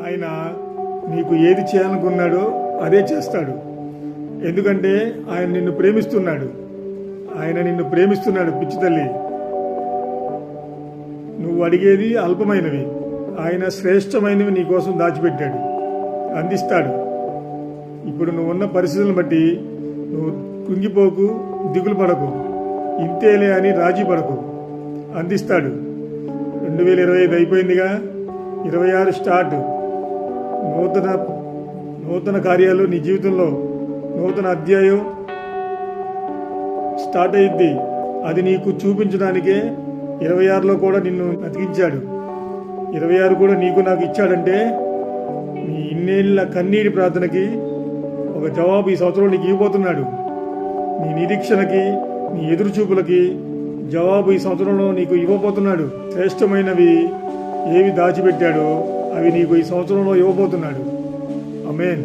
ఆయన నీకు ఏది చేయాలనుకున్నాడో అదే చేస్తాడు. ఎందుకంటే ఆయన నిన్ను ప్రేమిస్తున్నాడు. ఆయన నిన్ను ప్రేమిస్తున్నాడు పిచ్చి తల్లి. నువ్వు అడిగేది అల్పమైనవి, ఆయన శ్రేష్టమైనవి నీ కోసం దాచిపెట్టాడు, అందిస్తాడు. ఇప్పుడు నువ్వు ఉన్న పరిస్థితులను బట్టి నువ్వు కుంగిపోకు, దిగులు పడకు, ఇంతేలే అని రాజీ పడకు. అందిస్తాడు. 2025 అయిపోయిందిగా, 26 స్టార్ట్. నూతన కార్యాలు నీ జీవితంలో, నూతన అధ్యాయం స్టార్ట్ అయ్యింది. అది నీకు చూపించడానికే 26లో కూడా నిన్ను అతికించాడు. 26 కూడా నీకు నాకు ఇచ్చాడంటే నీ ఇన్నేళ్ల కన్నీటి ప్రార్థనకి ఒక జవాబు ఈ సంవత్సరం నీకు ఇవ్వబోతున్నాడు. నీ నిరీక్షణకి, నీ ఎదురుచూపులకి జవాబు ఈ సంవత్సరంలో నీకు ఇవ్వబోతున్నాడు. శ్రేష్టమైనవి ఏవి దాచిపెట్టాడో అవి నీకు ఈ సంవత్సరంలో ఇవ్వబోతున్నాడు. ఆమేన్.